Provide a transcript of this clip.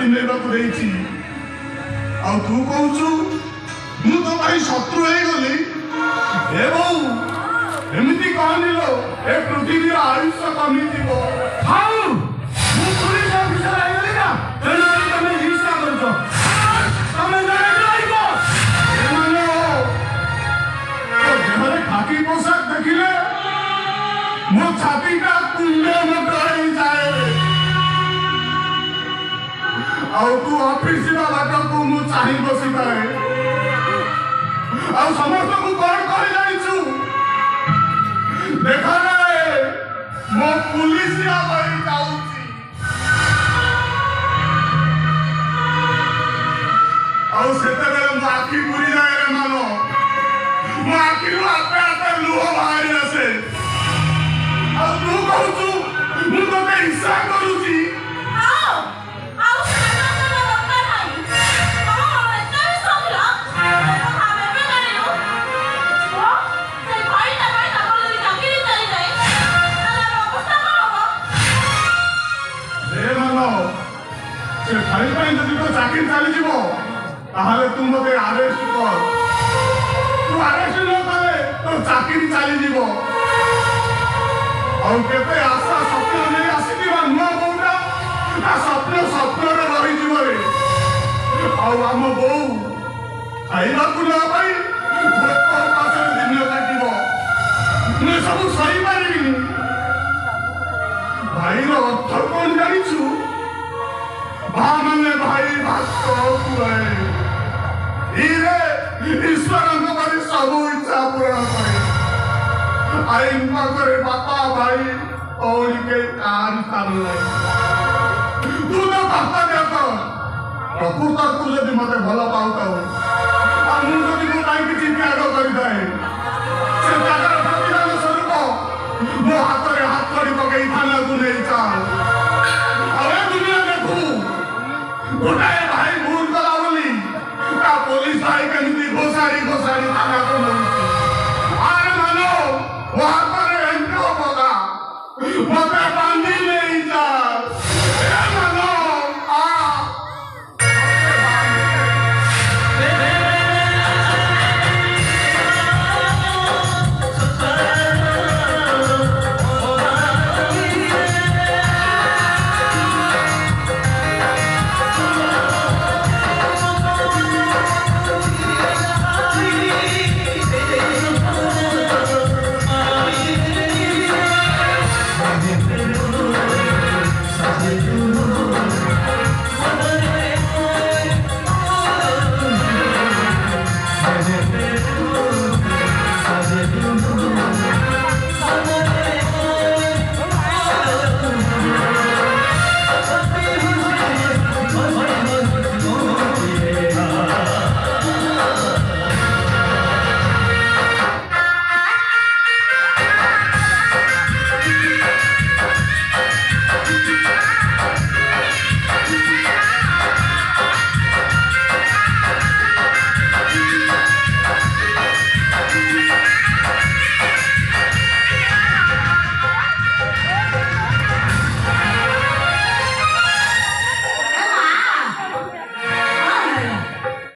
ଛାତି ନେବାକୁ ଦେଇଛି ଆଉ ତୁ କହୁଛୁ ମୁଁ ତୋ ପାଇଁ ଶତ୍ରୁ ହେଇଗଲି। ଏବଂ ଏମିତି କହନିଲୋ ଏ ପୃଥିବୀର ଆୟୁଷ କମିଯିବ। ହଉ ମୁଁ ପୁଲିସ ଅଫିସର ହେଇଗଲି ନା ତେଣୁ ତମେ ହିଂସା କରୁଛ। ତମେ ରହିବ ଦେହରେ ଖାକି ପୋଷାକ ଦେଖିଲେ ମୋ ଛାତିଟା କୁଣ୍ଡ ମୋଟ ହେଇଯାଏ। ଆଉ ତୁ ଅଫିସ ଯିବା ବାଟକୁ ମୁଁ ଚାହିଁ ବସିଥାଏ। ଆଉ ସମସ୍ତଙ୍କୁ କଣ କହି ଜାଣିଛୁ ଦେଖରେ ମୋ ପୁଲିସ ପାଇଁ ଯାଉଛି। ଆଉ ସେତେବେଳେ ମୋ ଆଖି ପୁରି ଯାଏ ରେ ମାନ। ମୋ ଆଖିରୁ ଆପେ ଆପେ ଲୁହ ବାହାରି ଆସେ। ଆଉ ତୁ କହୁଛୁ ମୁଁ ତୋତେ ହିଂସା କରୁଛି। ସେ ଭାଇ ପାଇଁ ଯଦି ତୋ ଚାକିରି ଚାଲିଯିବ ତାହେଲେ ତୁ ମୋତେ ଆରେଷ୍ଟ କର। ତୁ ଆରେଷ୍ଟ ନ କଲେ ତୋ ଚାକିରି ଚାଲିଯିବ। ଆଉ କେତେ ଆଶା ସ୍ୱପ୍ନ ନେଇ ଆସିଥିବା ନୂଆ ବୋଉଟା ତା ସ୍ୱପ୍ନରେ ରହିଯିବ ରେ। ଆଉ ଆମ ବୋଉ ଖାଇବାକୁ ନ ପାଇ ଭୋକ ଉପାସରେ ଦିନ କାଟିବ। ମୁଁ ସବୁ ସହିପାରିବିନି। ଭାଇର ଅର୍ଥ କଣ ଜାଣିଛୁ? ମାନେ ଭାଇ ଭାତ ଖୁଆଏ। ଈଶ୍ୱରଙ୍କ ପରି ସବୁ ଇଚ୍ଛା ପୂରଣ କରେ। ଆଇନ ପାଖରେ ବାପା ଭାଇ କୌଣସି କେହି କାହାରି ସ୍ଥାନ ନାହିଁ। ତୁ ତ କର୍ତ୍ତବ୍ୟ କର। ପ୍ରକୃତକୁ ଯଦି ମତେ ଭଲ ପାଉଥାଉ ଆଉ ମୁଁ ଯଦି ମୋ ପାଇଁ କିଛି ତ୍ୟାଗ କରିଥାଏ ସେ ତ୍ୟାଗର ପ୍ରତିଦାନ ସ୍ୱରୂପ ମୋ ହାତରେ ହାତ ଧରି ପକେଇ ଥାନାକୁ ନେଇ ଚାଲ। ଆଉ ଏ ଦୁନିଆ ଦେଖୁ ଗୋଟାଏ ଭାଇ ଭୁଲ କଲା ବୋଲି ତା ପୋଲିସ ଭାଇ କେମିତି ଘୋଷାଡ଼ି ଥାନାକୁ ନେଉଛି। ଆରେ ମାନ ମୋ ହାତରେ ଏମିତି ପକା ମତେ